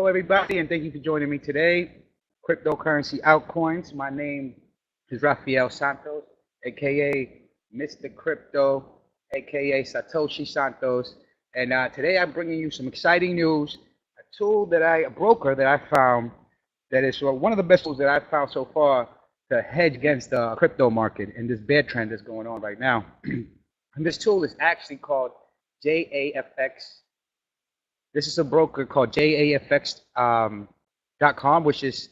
Hello, everybody, and thank you for joining me today. Cryptocurrency altcoins. My name is Rafael Santos, aka Mr. Crypto, aka Satoshi Santos. And today I'm bringing you some exciting news. A broker that I found that is one of the best tools that I've found so far to hedge against the crypto market and this bear trend that's going on right now. And this tool is actually called JAFX. This is a broker called JAFX.com, which is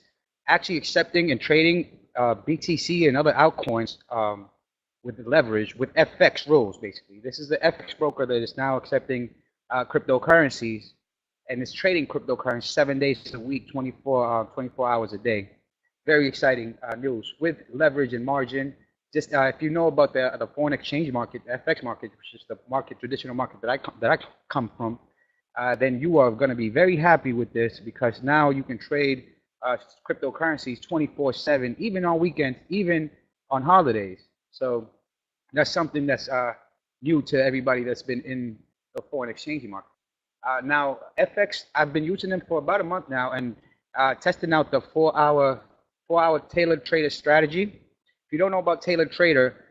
actually accepting and trading BTC and other altcoins with leverage, with FX rules, basically. This is the FX broker that is now accepting cryptocurrencies and is trading cryptocurrency 7 days a week, 24 hours a day. Very exciting news with leverage and margin. Just if you know about the foreign exchange market, the FX market, which is the traditional market that I come from, then you are going to be very happy with this, because now you can trade cryptocurrencies 24/7, even on weekends, even on holidays. So that's something that's new to everybody that's been in the foreign exchange market. Now, FX, I've been using them for about a month now, and testing out the 4-hour tailored trader strategy. If you don't know about tailored trader,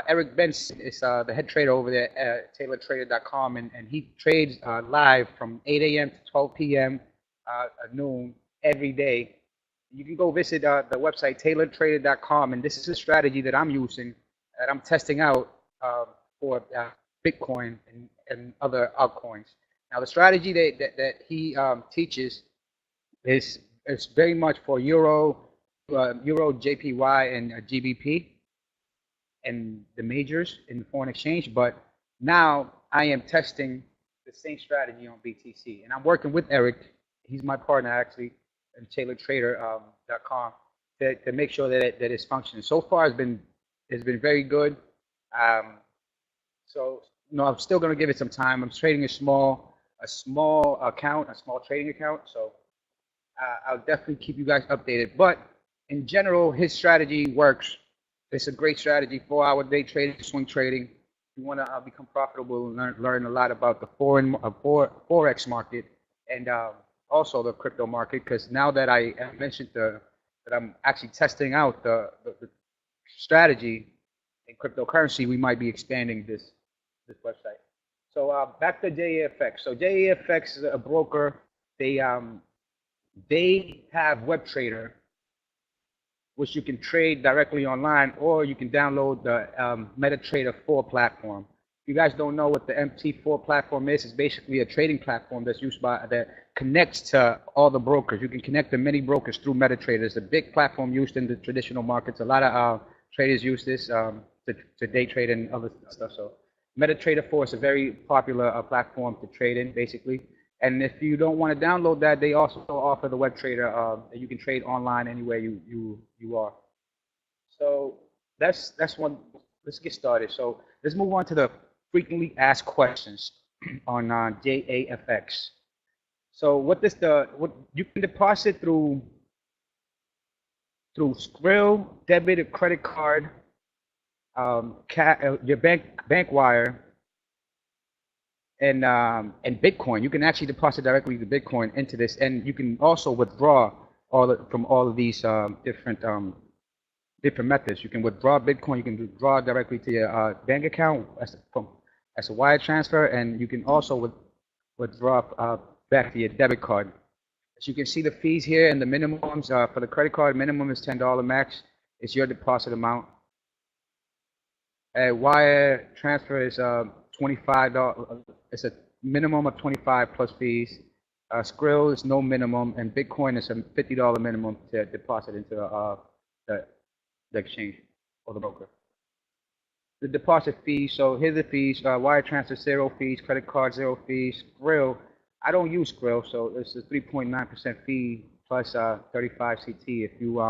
Eric Benson is the head trader over there at tailoredtrader.com, and he trades live from 8 a.m. to 12 p.m. At noon every day. You can go visit the website tailoredtrader.com, and this is a strategy that I'm using, that I'm testing out for Bitcoin and other altcoins. Now, the strategy that he teaches is very much for Euro, JPY, and GBP, and the majors in the foreign exchange. But now I am testing the same strategy on BTC, and I'm working with Eric. He's my partner, actually, at tailoredtrader.com, to make sure that it's functioning. So far, it's been very good. So I'm still going to give it some time. I'm trading a small trading account. So I'll definitely keep you guys updated. But in general, his strategy works. It's a great strategy. 4-hour day trading, swing trading. You want to become profitable and learn a lot about the forex market, and also the crypto market. Because now that I mentioned that I'm actually testing out the strategy in cryptocurrency, we might be expanding this website. So back to JAFX. So JAFX is a broker. They have WebTrader, which you can trade directly online, or you can download the MetaTrader 4 platform. If you guys don't know what the MT4 platform is, it's basically a trading platform that connects to all the brokers. You can connect to many brokers through MetaTrader. It's a big platform used in the traditional markets. A lot of traders use this to day trade and other stuff. So MetaTrader 4 is a very popular platform to trade in, basically. And if you don't want to download that, they also offer the WebTrader that you can trade online anywhere you are. So that's one. Let's get started. So let's move on to the frequently asked questions on JAFX. So what you can deposit through Skrill, debit or credit card, your bank wire, and Bitcoin. You can actually deposit directly the Bitcoin into this, and you can also withdraw from all of these different methods. You can withdraw Bitcoin. You can withdraw directly to your bank account as a wire transfer, and you can also withdraw back to your debit card. As you can see, the fees here and the minimums for the credit card, minimum is $10, max is your deposit amount. Wire transfer is $25. It's a minimum of $25 plus fees. Skrill is no minimum, and Bitcoin is a $50 minimum to deposit into the exchange or the broker. The deposit fees. So here's the fees. Wire transfer, 0 fees. Credit card, 0 fees. Skrill, I don't use Skrill, so it's a 3.9% fee plus 35 CT if you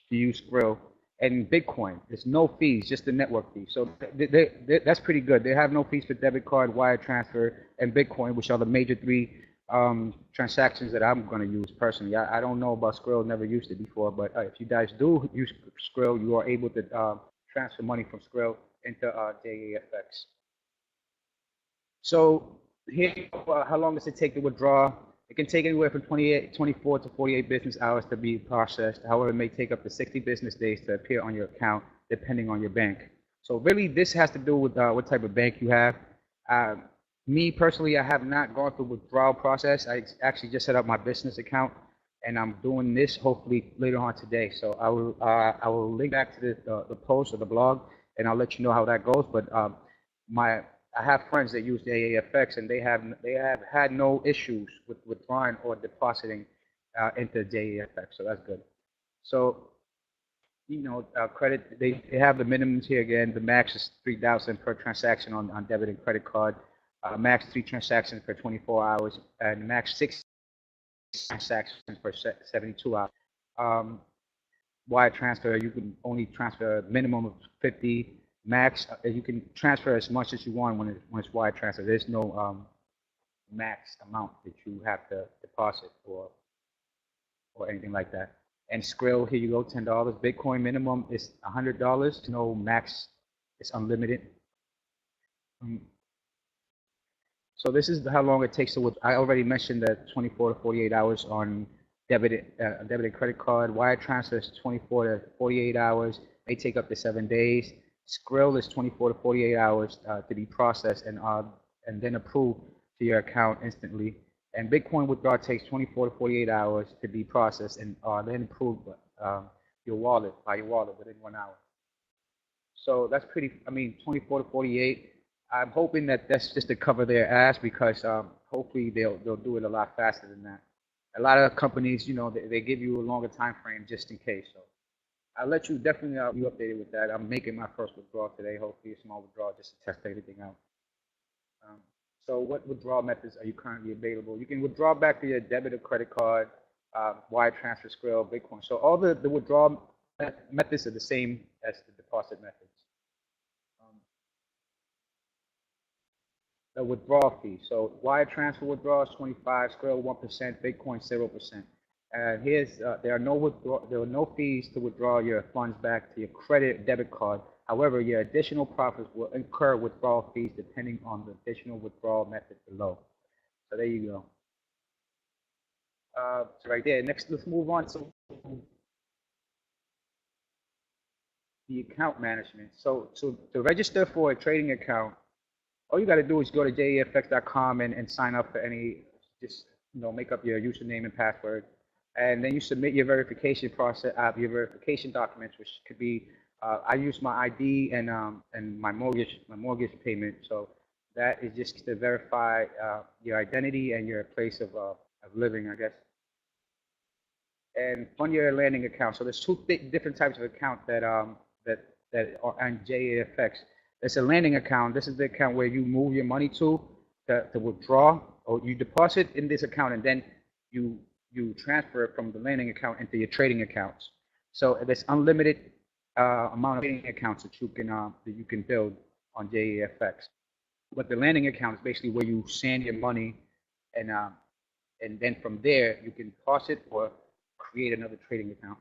use Skrill. And Bitcoin, there's no fees, just the network fee. So that's pretty good. They have no fees for debit card, wire transfer, and Bitcoin, which are the major 3 transactions that I'm going to use personally. I don't know about Skrill, never used it before, but if you guys do use Skrill, you are able to transfer money from Skrill into JAFX. So here, how long does it take to withdraw? It can take anywhere from 24 to 48 business hours to be processed. However, it may take up to 60 business days to appear on your account, depending on your bank. So really, this has to do with what type of bank you have. Me personally, I have not gone through the withdrawal process. I actually just set up my business account, and I'm doing this hopefully later on today. So I will link back to the post or the blog, and I'll let you know how that goes. But I have friends that use the JAFX, and they have had no issues with withdrawing or depositing into JAFX. So that's good. So credit, they have the minimums here again. The max is 3,000 per transaction on debit and credit card. Max 3 transactions per 24 hours, and max 6 transactions per 72 hours. Wire transfer, you can only transfer a minimum of 50. Max, you can transfer as much as you want when it's wire transfer. There's no max amount that you have to deposit or anything like that. And Skrill, here you go, $10. Bitcoin minimum is $100. No max, it's unlimited. So this is how long it takes to. I already mentioned that 24 to 48 hours on debit and credit card. Wire transfer is 24 to 48 hours. May take up to 7 days. Skrill is 24 to 48 hours to be processed and then approved to your account instantly. And Bitcoin withdrawal takes 24 to 48 hours to be processed and then approved by your wallet within 1 hour. So that's pretty. 24 to 48. I'm hoping that that's just to cover their ass, because hopefully they'll do it a lot faster than that. A lot of companies, they give you a longer time frame just in case. So I'll let you definitely be updated with that. I'm making my first withdrawal today. Hopefully a small withdrawal just to test everything out. So what withdrawal methods are you currently available? You can withdraw back to your debit or credit card, wire transfer, Skrill, Bitcoin. So all the withdrawal methods are the same as the deposit methods. The withdrawal fee. So wire transfer withdrawal is 25, Skrill 1%, Bitcoin 0%. And there are no fees to withdraw your funds back to your credit debit card. However, your additional profits will incur withdrawal fees depending on the additional withdrawal method below. So there you go. So right there. Next, let's move on to the account management. So to register for a trading account, all you got to do is go to jafx.com and sign up for just make up your username and password, and then you submit your verification process, your verification documents, which could be I use my ID and my mortgage payment. So that is just to verify your identity and your place of living, I guess. And fund your landing account. So there's two different types of account that are on JAFX. It's a landing account. This is the account where you move your money to withdraw, or you deposit in this account, and then you transfer it from the landing account into your trading accounts. So there's unlimited amount of trading accounts that you can build on JAFX. But the landing account is basically where you send your money, and then from there you can deposit or create another trading account.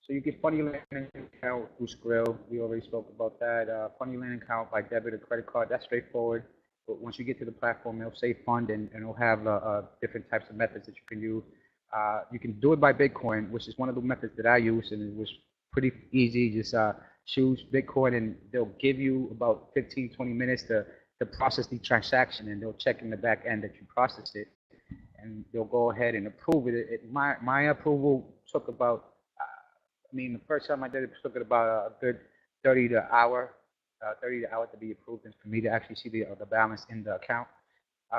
So you can fund your landing account through Skrill. We already spoke about that. Fund your landing account by debit or credit card. That's straightforward. But once you get to the platform, it'll say fund, and it'll have different types of methods that you can use. You can do it by Bitcoin, which is one of the methods that I use, and it was pretty easy. Just choose Bitcoin, and they'll give you about 15, 20 minutes to process the transaction, and they'll check in the back end that you processed it, and they'll go ahead and approve it. My approval took about, the first time I did it took it about a good 30 to hour to be approved, and for me to actually see the balance in the account.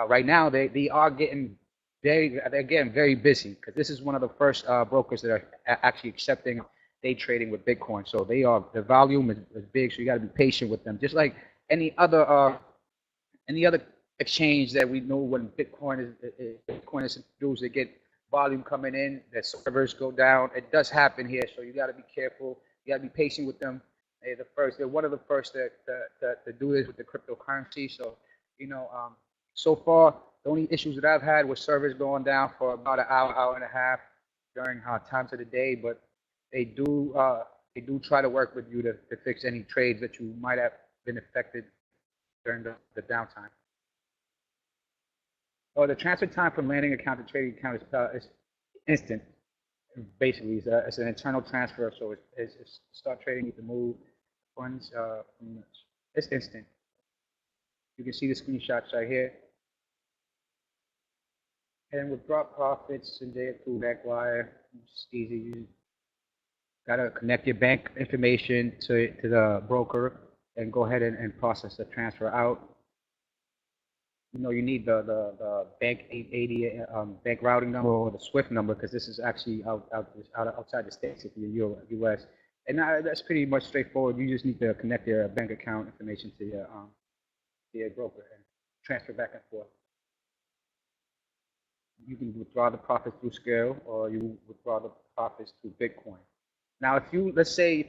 Right now, they are getting very busy, because this is one of the first brokers that are actually accepting day trading with Bitcoin. So the volume is big, so you got to be patient with them. Just like any other exchange that we know, when Bitcoin is introduced, they get volume coming in, the servers go down. It does happen here, so you got to be careful. You got to be patient with them. They're one of the first to do this with the cryptocurrency. So so far the only issues that I've had was servers going down for about an hour and a half during times of the day, but they do try to work with you to fix any trades that you might have been affected during the downtime. Or the transfer time from landing account to trading account is instant. Basically, it's an internal transfer, so it's start trading, you can move funds it's instant. You can see the screenshots right here. And withdraw profits and they through bank wire. It's easy. You gotta connect your bank information to the broker and go ahead and process the transfer out. You know, you need the bank 880 bank routing number or the SWIFT number because this is actually outside the states if you're U.S. And that's pretty much straightforward. You just need to connect your bank account information to your broker and transfer back and forth. You can withdraw the profits through Scale or you withdraw the profits through Bitcoin. Now, if you let's say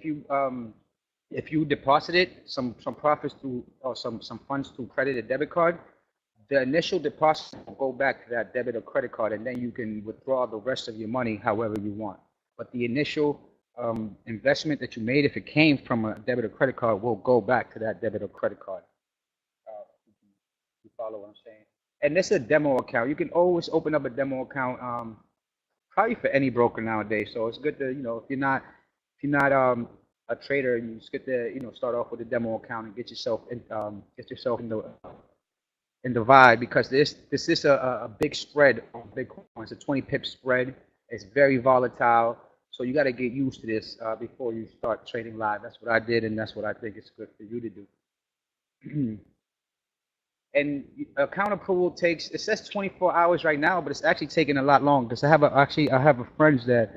if you deposited some profits through or some funds through credit or debit card, the initial deposit will go back to that debit or credit card, and then you can withdraw the rest of your money however you want. But the initial investment that you made, if it came from a debit or credit card, will go back to that debit or credit card. You follow what I'm saying? And this is a demo account. You can always open up a demo account, probably for any broker nowadays. So it's good to, you know, if you're not a trader, you just get to, you know, start off with a demo account and get yourself in the vibe, because this is a big spread on Bitcoin. It's a 20 pip spread. It's very volatile, so you got to get used to this before you start trading live. That's what I did, and that's what I think is good for you to do. And account approval takes, it says 24 hours right now, but it's actually taking a lot longer because I have friends that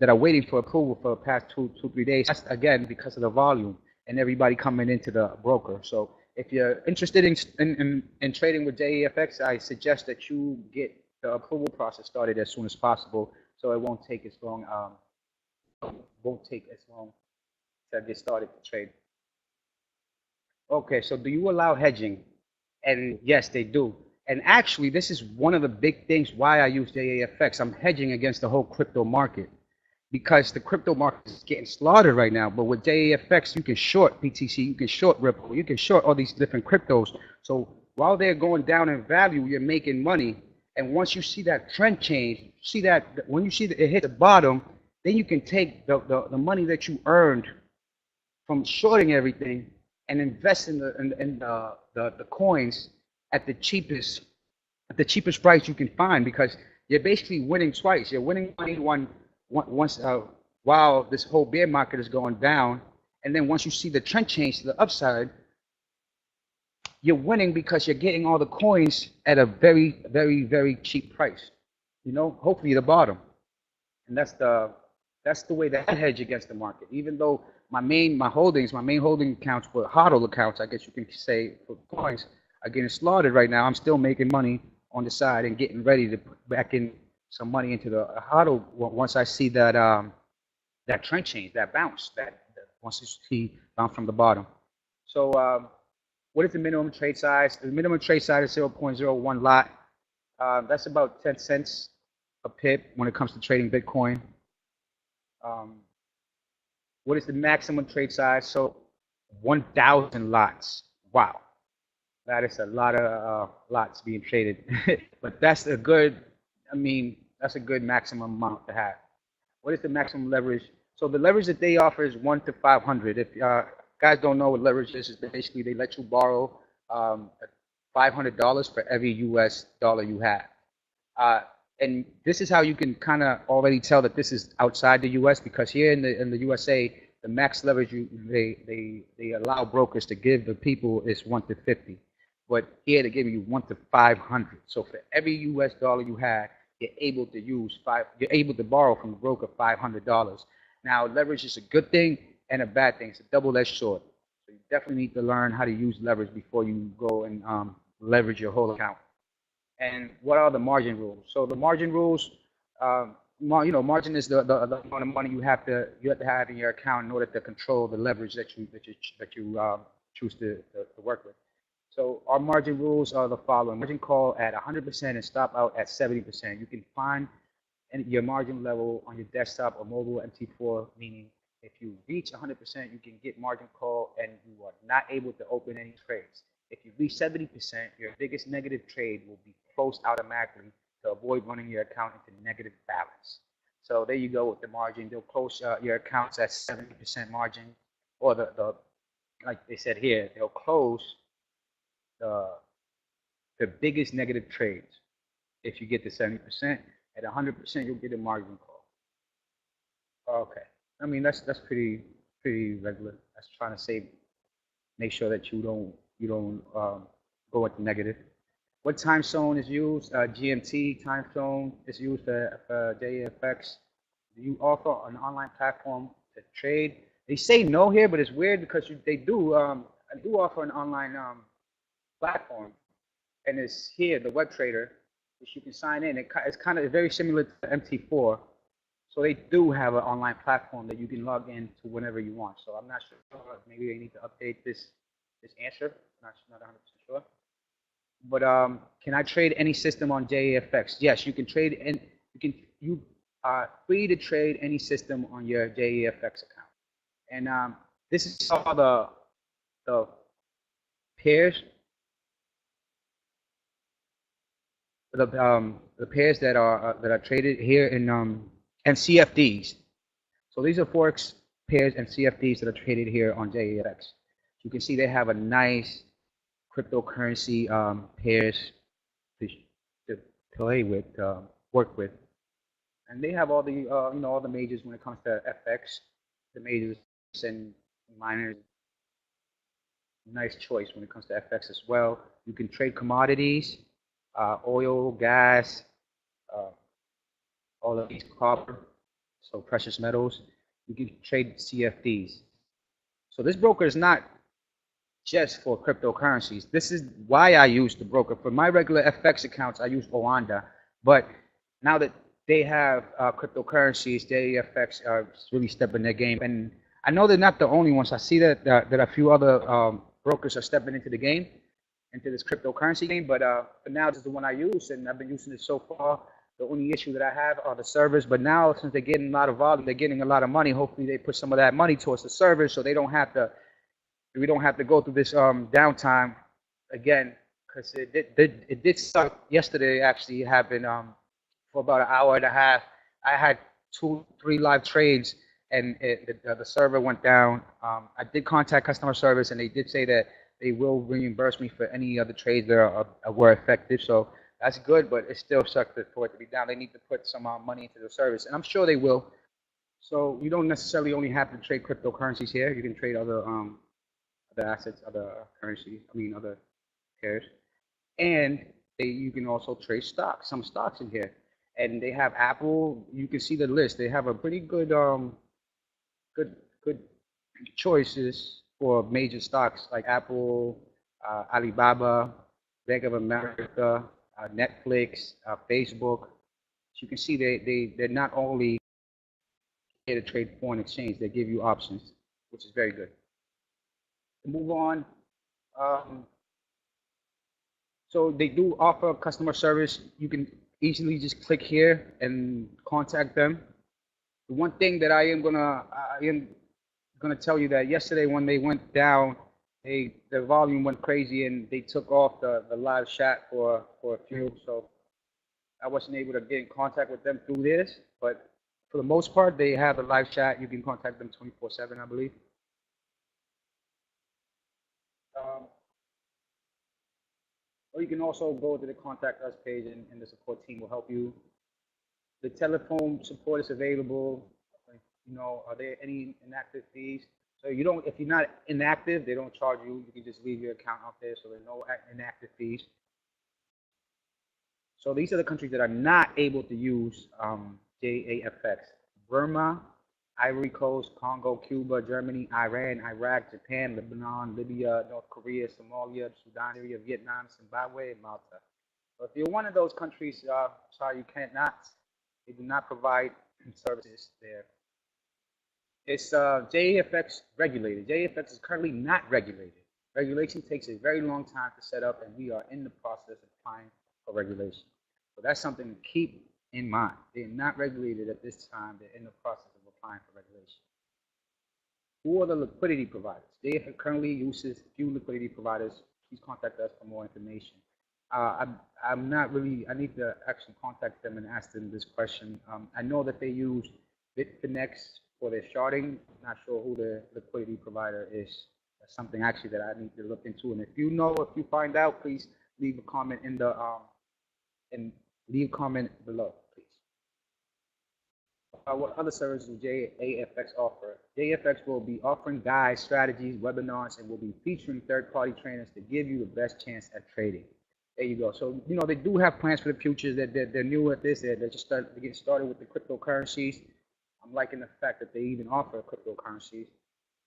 are waiting for approval for the past 2-3 days. That's again because of the volume and everybody coming into the broker. So if you're interested in trading with JAFX, I suggest that you get the approval process started as soon as possible, so it won't take as long. To get started to trade. Okay, so do you allow hedging? And yes, they do. And actually, this is one of the big things why I use JAFX. I'm hedging against the whole crypto market because the crypto market is getting slaughtered right now. But with JAFX, you can short BTC, you can short Ripple, you can short all these different cryptos. So while they're going down in value, you're making money. And once you see that trend change, see that when you see that it hit the bottom, then you can take the money that you earned from shorting everything and invest in the coins at the cheapest price you can find, because you're basically winning twice. You're winning money once while this whole bear market is going down, and then once you see the trend change to the upside, you're winning because you're getting all the coins at a very, very, very cheap price. You know, hopefully the bottom, and that's the way that I hedge against the market. Even though my main holding accounts were hodl accounts, I guess you can say, for coins, are getting slaughtered right now. I'm still making money on the side and getting ready to put back in some money into the hodl once I see that that trend change, that bounce, that once you see bounce from the bottom. So what is the minimum trade size? The minimum trade size is 0.01 lot. That's about 10 cents a pip when it comes to trading Bitcoin. What is the maximum trade size? So 1,000 lots. Wow, that is a lot of lots being traded. But that's a good, that's a good maximum amount to have. What is the maximum leverage? So the leverage that they offer is 1 to 500. If guys don't know what leverage is basically they let you borrow $500 for every US dollar you have. And this is how you can kind of already tell that this is outside the U.S. because here in the USA, the max leverage they allow brokers to give the people is 1 to 50, but here they're giving you 1 to 500. So for every U.S. dollar you have, you're able to borrow from the broker $500. Now leverage is a good thing and a bad thing. It's a double-edged sword. So you definitely need to learn how to use leverage before you go and leverage your whole account. And what are the margin rules? So the margin rules, margin is the amount of money you have to have in your account in order to control the leverage that you choose to work with. So our margin rules are the following: margin call at 100% and stop out at 70%. You can find your margin level on your desktop or mobile MT4, meaning if you reach 100%, you can get margin call and you are not able to open any trades. If you reach 70%, your biggest negative trade will be closed automatically to avoid running your account into negative balance. So there you go with the margin. They'll close your accounts at 70% margin, or the like they said here, they'll close the biggest negative trades if you get to 70%. At 100%, you'll get a margin call. Okay, I mean that's pretty regular. That's trying to make sure that you don't go into negative. What time zone is used? GMT time zone is used for JAFX. Do you offer an online platform to trade? They say no here, but it's weird because they do offer an online platform, and it's here, the web trader, which you can sign in. It's kind of very similar to MT4. So they do have an online platform that you can log in to whenever you want. So I'm not sure. Maybe they need to update this answer. Not 100% sure. But can I trade any system on JAFX? Yes, you can trade, and you are free to trade any system on your JAFX account. And this is all the pairs, the pairs that are traded here in and CFDs. So these are forex pairs and CFDs that are traded here on JAFX. You can see they have a nice cryptocurrency pairs to play with, work with, and they have all the all the majors when it comes to FX, the majors and miners. Nice choice when it comes to FX as well. You can trade commodities, oil, gas, all of these, copper, so precious metals. You can trade CFDs. So this broker is not just for cryptocurrencies. This is why I use the broker. For my regular FX accounts, I use Oanda, but now that they have cryptocurrencies, JFX are really stepping their game. And I know they're not the only ones. I see that a few other brokers are stepping into the game, into this cryptocurrency game. But for now, this is the one I use, and I've been using it so far. The only issue that I have are the servers. But now, since they're getting a lot of volume, they're getting a lot of money. Hopefully, they put some of that money towards the servers, so they don't have to. We don't have to go through this downtime again, because it did suck yesterday. Actually, it happened for about an hour and a half. I had 2-3 live trades, and the server went down. I did contact customer service, and they did say that they will reimburse me for any other trades that were affected. So that's good, but it still sucks for it to be down. They need to put some money into the service, and I'm sure they will. So you don't necessarily only have to trade cryptocurrencies here. You can trade other assets, other currencies, other pairs. And you can also trade stocks, some stocks in here. And they have Apple. You can see the list. They have a pretty good good choices for major stocks like Apple, Alibaba, Bank of America, Netflix, Facebook. So you can see they're not only here to trade foreign exchange, they give you options, which is very good. To move on, so they do offer customer service. You can easily just click here and contact them. The one thing that I am gonna tell you that yesterday when they went down, the volume went crazy and they took off the live chat for a few. So I wasn't able to get in contact with them through this, but for the most part, they have a live chat. You can contact them 24/7, I believe. Or you can also go to the contact us page, and the support team will help you. The telephone support is available. Are there any inactive fees? So if you're not inactive, they don't charge you. You can just leave your account out there, so there's no inactive fees. So these are the countries that are not able to use JAFX: Burma, Ivory Coast, Congo, Cuba, Germany, Iran, Iraq, Japan, Lebanon, Libya, North Korea, Somalia, Sudan, Syria, Vietnam, Zimbabwe, and Malta. So if you're one of those countries, sorry, you cannot. They do not provide services there. It's JAFX regulated. JAFX is currently not regulated. Regulation takes a very long time to set up, and we are in the process of applying for regulation. So that's something to keep in mind. They're not regulated at this time. They're in the process of applying for regulation. Who are the liquidity providers? JAFX currently uses few liquidity providers. Please contact us for more information. I'm not really. I need to actually contact them and ask them this question. I know that they use Bitfinex for their sharding. Not sure who the liquidity provider is. That's something actually that I need to look into. And if you know, if you find out, please leave a comment in the and leave a comment below, please. What other services will JAFX offer? JAFX will be offering guides, strategies, webinars, and will be featuring third-party trainers to give you the best chance at trading. There you go. So, you know, they do have plans for the future. They're new at this. They're just getting started with the cryptocurrencies. I'm liking the fact that they even offer cryptocurrencies.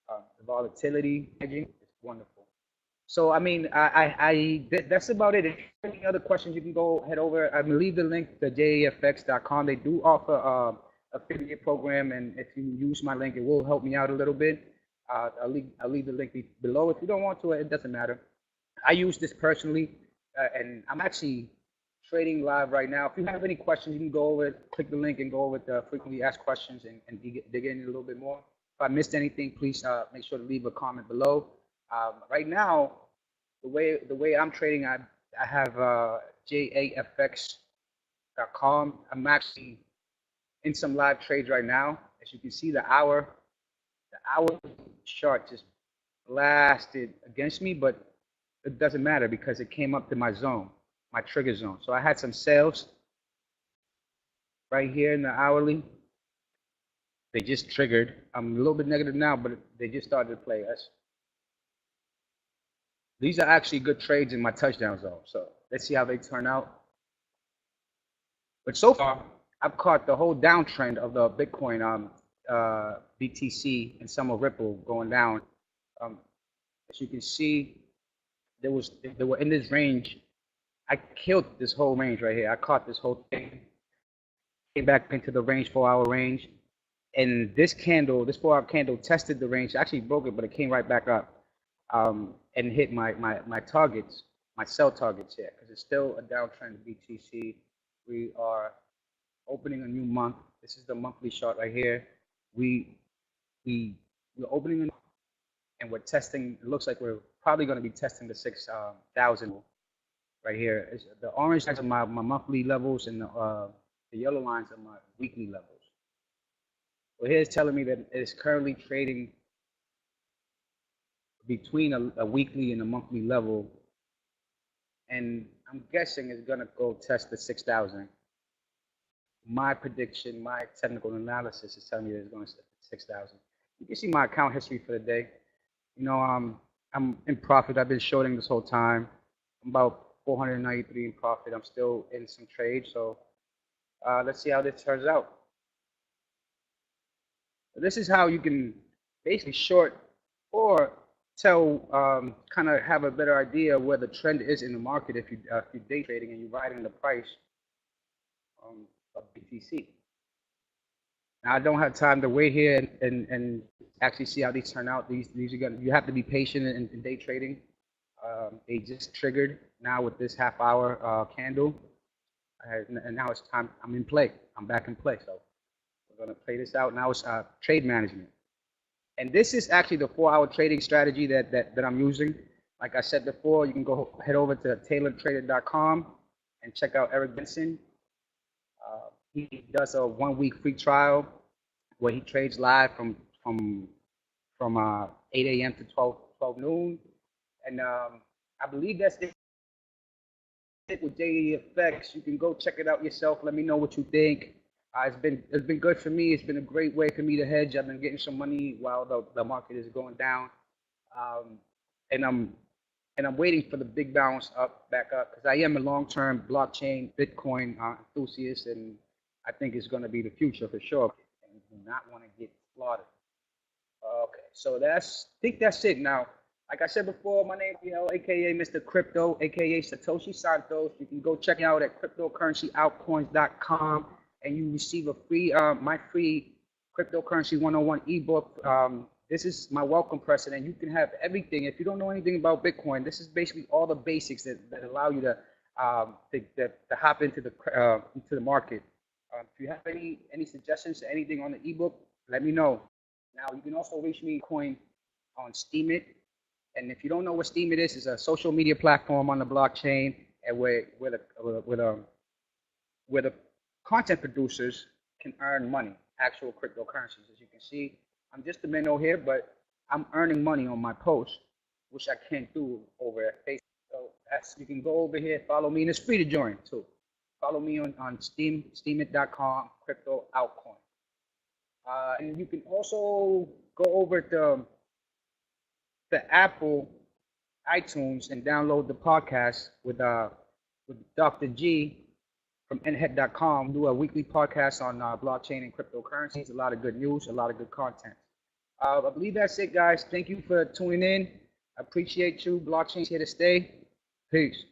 The volatility hedging is wonderful. So, I mean, that's about it. If you have any other questions, you can go head over. I'm going to leave the link to jafx.com. They do offer affiliate program, and if you use my link, it will help me out a little bit. I'll leave the link below. If you don't want to, it doesn't matter. I use this personally, and I'm actually trading live right now. If you have any questions, you can go over it, click the link, and go over the frequently asked questions and dig in a little bit more. If I missed anything, please make sure to leave a comment below. Right now, the way I'm trading, I have JAFX.com. I'm actually in some live trades right now. As you can see, the hour chart just blasted against me, but it doesn't matter because it came up to my zone, my trigger zone. So I had some sales right here in the hourly. They just triggered. I'm a little bit negative now, but they just started to play us. These are actually good trades in my touchdown zone. So let's see how they turn out. But so far, I've caught the whole downtrend of the Bitcoin, BTC, and some of Ripple going down. As you can see, they were in this range. I killed this whole range right here. I caught this whole thing. Came back into the range, 4-hour range, and this candle, this 4-hour candle, tested the range. Actually broke it, but it came right back up and hit my targets, my sell targets here, because it's still a downtrend BTC. We are opening a new month. This is the monthly chart right here. We're opening and we're testing. It looks like we're probably going to be testing the 6,000 right here. The orange lines are my monthly levels, and the yellow lines are my weekly levels. So here's telling me that it's currently trading between a weekly and a monthly level, and I'm guessing it's going to go test the 6,000. My prediction, my technical analysis is telling me that it's going to stay at 6,000. You can see my account history for the day. You know, I'm in profit. I've been shorting this whole time. I'm about 493 in profit. I'm still in some trades. So let's see how this turns out. This is how you can basically short or tell, kind of have a better idea where the trend is in the market if you're day trading and you're riding the price of BTC. Now I don't have time to wait here and actually see how these turn out. These are gonna, you have to be patient in day trading. They just triggered now with this half-hour candle, and now it's time. I'm in play. I'm back in play. So we're gonna play this out. Now it's trade management, and this is actually the 4-hour trading strategy that I'm using. Like I said before, you can go head over to tailoredtrader.com and check out Eric Benson. He does a 1-week free trial where he trades live from 8 a.m. to 12 noon, and I believe that's it with JAFX. You can go check it out yourself. Let me know what you think. It's been good for me. It's been a great way for me to hedge. I've been getting some money while the market is going down, and I'm waiting for the big bounce back up, because I am a long-term blockchain Bitcoin enthusiast, and I think it's going to be the future for sure. And do not want to get slaughtered. Okay, so I think that's it. Now, like I said before, my name is aka Mr. Crypto, aka Satoshi Santos. You can go check me out at cryptocurrencyoutcoins.com, and you receive a free my free cryptocurrency 101 ebook. This is my welcome present, and you can have everything. If you don't know anything about Bitcoin, this is basically all the basics that allow you to hop into the market. If you have any suggestions to anything on the ebook, let me know. Now you can also reach me on Steemit, and if you don't know what Steemit is, it's a social media platform on the blockchain. and where the content producers can earn money, actual cryptocurrencies. As you can see, I'm just a minnow here, but I'm earning money on my posts, which I can't do over at Facebook. So you can go over here, follow me, and it's free to join too. Follow me on steemit.com, crypto altcoin. And you can also go over to the Apple iTunes and download the podcast with Dr. G from nhead.com. Do a weekly podcast on blockchain and cryptocurrencies. A lot of good news, a lot of good content. I believe that's it, guys. Thank you for tuning in. I appreciate you. Blockchain's here to stay. Peace.